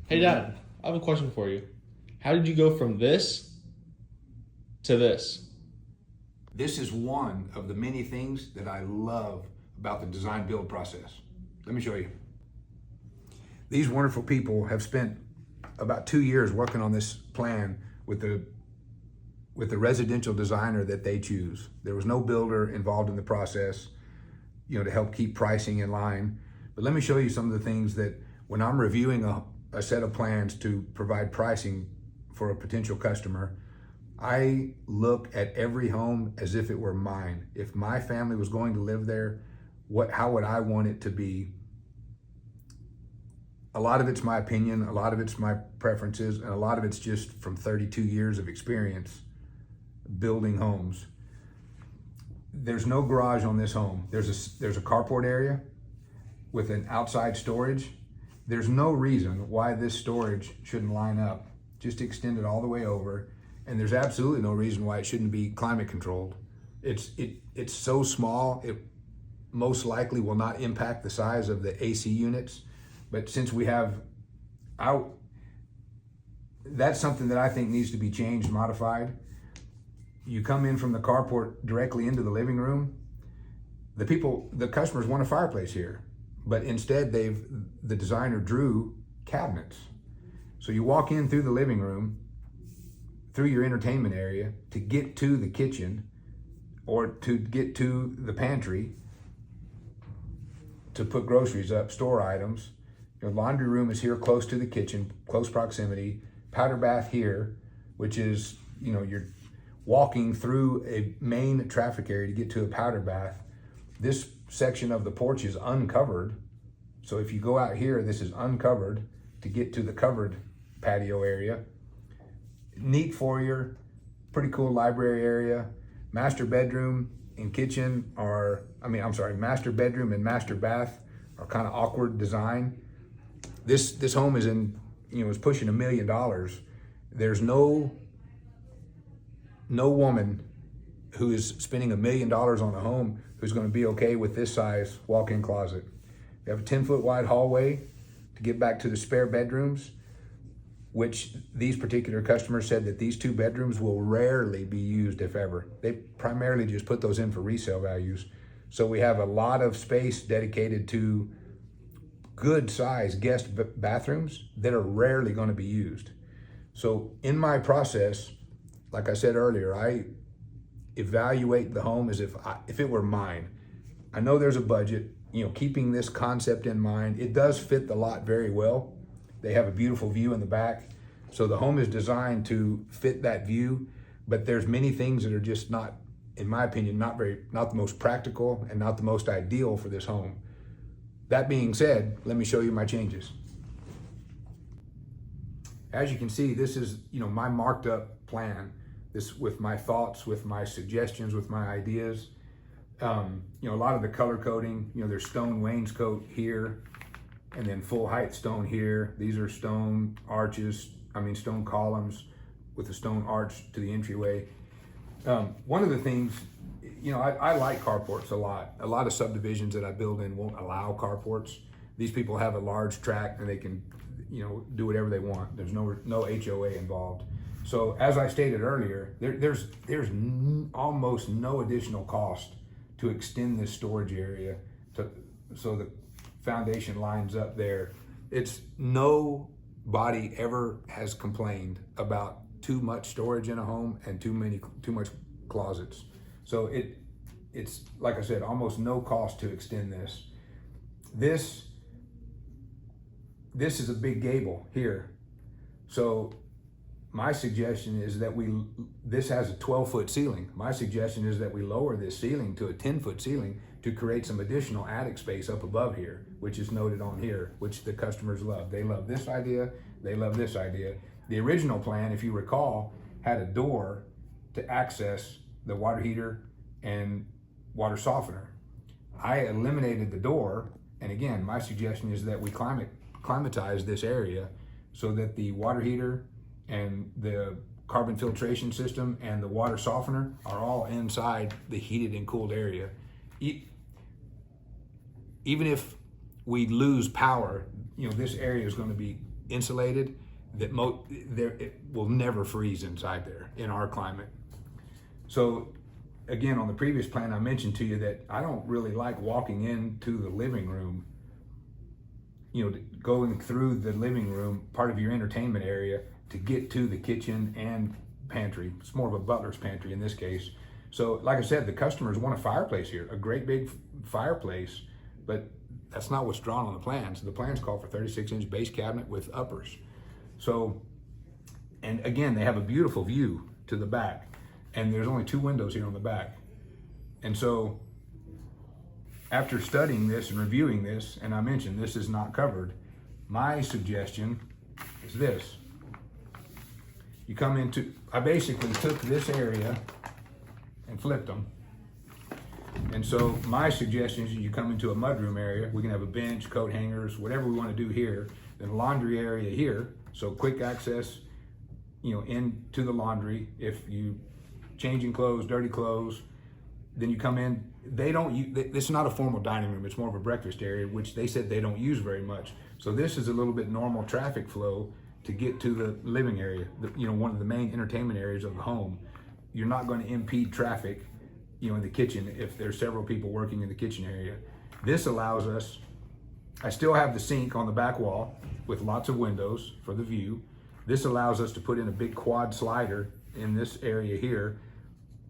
Hey Dad, I have a question for you. How did you go from this to this? This is one of the many things that I love about the design build process. Let me show you. These wonderful people have spent about 2 years working on this plan with the residential designer that they choose. There was no builder involved in the process, to help keep pricing in line. But let me show you some of the things that when I'm reviewing a set of plans to provide pricing for a potential customer, I look at every home as if it were mine. If my family was going to live there, how would I want it to be? A lot of it's my opinion, a lot of it's my preferences, and a lot of it's just from 32 years of experience building homes. There's no garage on this home. There's a carport area with an outside storage. There's no reason why this storage shouldn't line up. Just extend it all the way over. And there's absolutely no reason why it shouldn't be climate controlled. It's so small, it most likely will not impact the size of the AC units. But since we have that's something that I think needs to be changed, modified. You come in from the carport directly into the living room. The customers want a fireplace here, but instead the designer drew cabinets. So you walk in through the living room, through your entertainment area to get to the kitchen or to get to the pantry to put groceries up, store items. Your laundry room is here close to the kitchen, close proximity. Powder bath here, which is, you're walking through a main traffic area to get to a powder bath. This section of the porch is uncovered. So if you go out here, this is uncovered to get to the covered patio area. Neat foyer, pretty cool library area. Master bedroom and kitchen master bedroom and master bath are kind of awkward design. This home is pushing $1 million. There's no woman who is spending $1 million on a home who's going to be okay with this size walk-in closet. You have a 10-foot wide hallway to get back to the spare bedrooms, which these particular customers said that these 2 bedrooms will rarely be used, if ever. They primarily just put those in for resale values. So we have a lot of space dedicated to good size guest bathrooms that are rarely going to be used. So in my process, like I said earlier, I evaluate the home as if it were mine. I know there's a budget, keeping this concept in mind. It does fit the lot very well. They have a beautiful view in the back. So the home is designed to fit that view, but there's many things that are just not, in my opinion, not the most practical and not the most ideal for this home. That being said, let me show you my changes. As you can see, this is, my marked up plan. This with my thoughts, with my suggestions, with my ideas. A lot of the color coding, there's stone wainscot here, and then full height stone here. These are stone stone columns with a stone arch to the entryway. One of the things, I like carports a lot. A lot of subdivisions that I build in won't allow carports. These people have a large tract and they can, do whatever they want. There's no HOA involved. So as I stated earlier, there's almost no additional cost to extend this storage area so the foundation lines up there. It's nobody ever has complained about too much storage in a home and too much closets. So it's like I said, almost no cost to extend this. This is a big gable here. So my suggestion is that this has a 12-foot ceiling. My suggestion is that we lower this ceiling to a 10-foot ceiling to create some additional attic space up above here, which is noted on here, which the customers love. They love this idea, they love this idea. The original plan, if you recall, had a door to access the water heater and water softener. I eliminated the door, and again, my suggestion is that we climatize this area so that the water heater and the carbon filtration system and the water softener are all inside the heated and cooled area. Even if we lose power, this area is going to be insulated that it will never freeze inside there in our climate. So again, on the previous plan, I mentioned to you that I don't really like walking into the living room, going through the living room, part of your entertainment area, to get to the kitchen and pantry. It's more of a butler's pantry in this case. So like I said, the customers want a fireplace here, a great big fireplace, but that's not what's drawn on the plans. The plans call for 36-inch base cabinet with uppers. So, and again, they have a beautiful view to the back, and there's only 2 windows here on the back. And so after studying this and reviewing this, and I mentioned this is not covered, my suggestion is this. You come into, I basically took this area and flipped them. And so my suggestion is you come into a mudroom area. We can have a bench, coat hangers, whatever we want to do here. Then a laundry area here. So quick access, into the laundry. If you changing clothes, dirty clothes, then you come in. They don't use, this is not a formal dining room. It's more of a breakfast area, which they said they don't use very much. So this is a little bit normal traffic flow to get to the living area, one of the main entertainment areas of the home. You're not going to impede traffic, in the kitchen if there's several people working in the kitchen area. This allows us, I still have the sink on the back wall with lots of windows for the view. This allows us to put in a big quad slider in this area here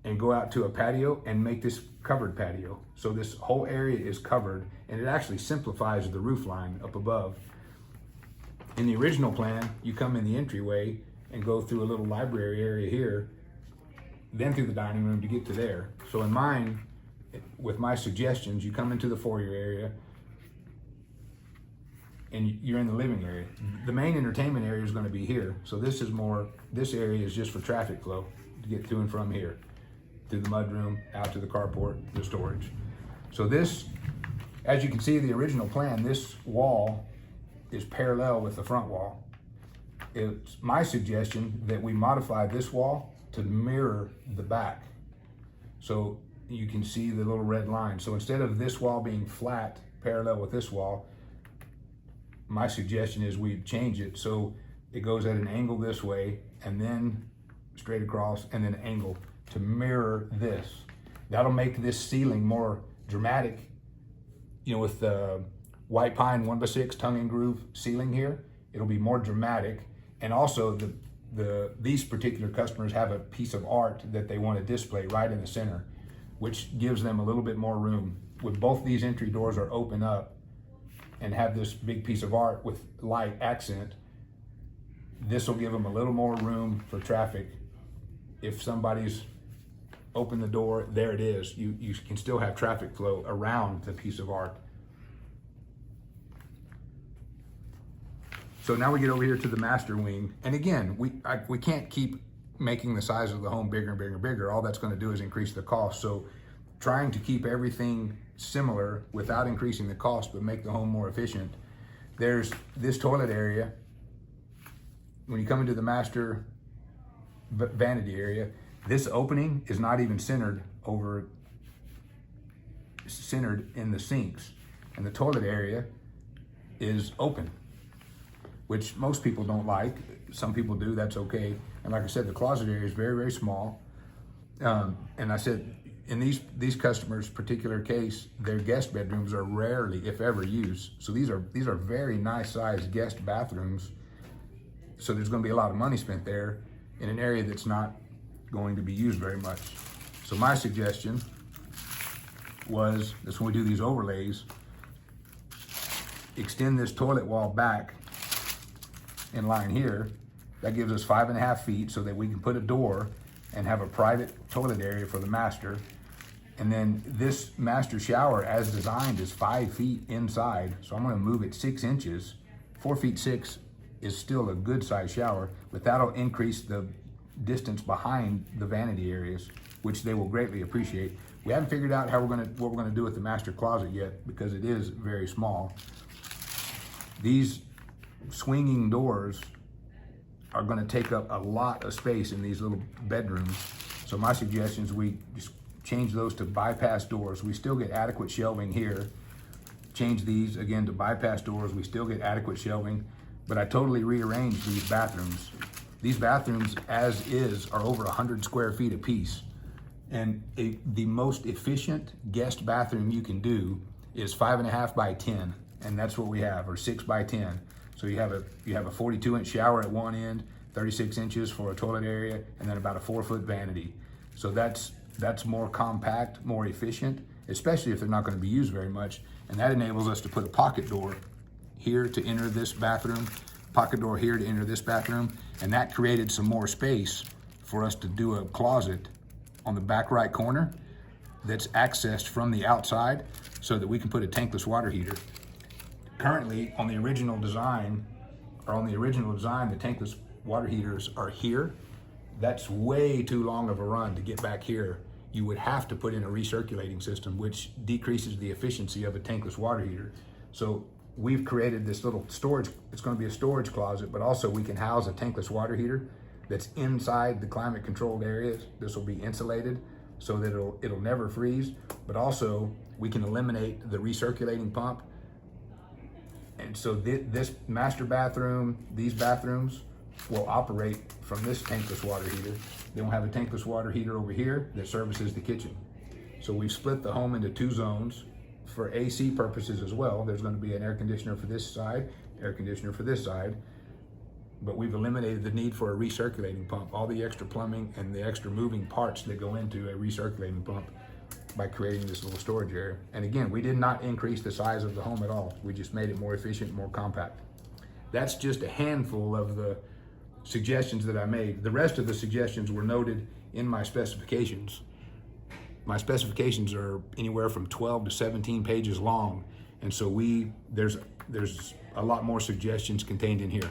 and go out to a patio and make this covered patio. So this whole area is covered, and it actually simplifies the roof line up above. In the original plan, you come in the entryway and go through a little library area here, then through the dining room to get to there. So in mine, with my suggestions, you come into the foyer area and you're in the living area. The main entertainment area is going to be here. So this area is just for traffic flow to get to and from here, through the mudroom, out to the carport, the storage. So this, as you can see, the original plan, this wall is parallel with the front wall. It's my suggestion that we modify this wall to mirror the back. So you can see the little red line. So instead of this wall being flat, parallel with this wall, my suggestion is we change it so it goes at an angle this way, and then straight across, and then angle to mirror this. That'll make this ceiling more dramatic, with the white pine 1x6 tongue and groove ceiling here. It'll be more dramatic. And also these particular customers have a piece of art that they want to display right in the center, which gives them a little bit more room. With both these entry doors are open up and have this big piece of art with light accent, this will give them a little more room for traffic. If somebody's opened the door, there it is. You can still have traffic flow around the piece of art. So now we get over here to the master wing. And again, we can't keep making the size of the home bigger and bigger and bigger. All that's going to do is increase the cost. So trying to keep everything similar without increasing the cost, but make the home more efficient. There's this toilet area. When you come into the master vanity area, this opening is not even centered in the sinks. And the toilet area is open, which most people don't like. Some people do, that's okay. And like I said, the closet area is very, very small. And I said, in these customers' particular case, their guest bedrooms are rarely, if ever, used. So these are very nice sized guest bathrooms. So there's gonna be a lot of money spent there in an area that's not going to be used very much. So my suggestion was, that's when we do these overlays, extend this toilet wall back in line here. That gives us 5.5 feet so that we can put a door and have a private toilet area for the master. And then this master shower, as designed, is 5 feet inside. So I'm gonna move it 6 inches. 4 feet 6 is still a good size shower, but that'll increase the distance behind the vanity areas, which they will greatly appreciate. We haven't figured out what we're gonna do with the master closet yet, because it is very small. These swinging doors are gonna take up a lot of space in these little bedrooms. So my suggestion is we just change those to bypass doors. We still get adequate shelving here. Change these again to bypass doors. We still get adequate shelving. but I totally rearranged these bathrooms. These bathrooms, as is, are over 100 square feet apiece. And the most efficient guest bathroom you can do is 5.5 by 10, and that's what we have, or 6 by 10. So you have a 42-inch shower at one end, 36 inches for a toilet area, and then about a 4-foot vanity. So that's more compact, more efficient, especially if they're not going to be used very much. And that enables us to put a pocket door here to enter this bathroom, pocket door here to enter this bathroom, and that created some more space for us to do a closet on the back right corner that's accessed from the outside so that we can put a tankless water heater. Currently, on the original design, the tankless water heaters are here. That's way too long of a run to get back here. You would have to put in a recirculating system, which decreases the efficiency of a tankless water heater. So we've created this little storage, it's gonna be a storage closet, but also we can house a tankless water heater that's inside the climate controlled areas. This will be insulated so that it'll never freeze, but also we can eliminate the recirculating pump. And so this master bathroom, these bathrooms will operate from this tankless water heater. Then we'll have a tankless water heater over here that services the kitchen. So we've split the home into 2 zones for AC purposes as well. There's going to be an air conditioner for this side, air conditioner for this side, but we've eliminated the need for a recirculating pump, all the extra plumbing and the extra moving parts that go into a recirculating pump by creating this little storage area. And again, we did not increase the size of the home at all. We just made it more efficient, more compact. That's just a handful of the suggestions that I made. The rest of the suggestions were noted in my specifications. My specifications are anywhere from 12 to 17 pages long, and so there's a lot more suggestions contained in here.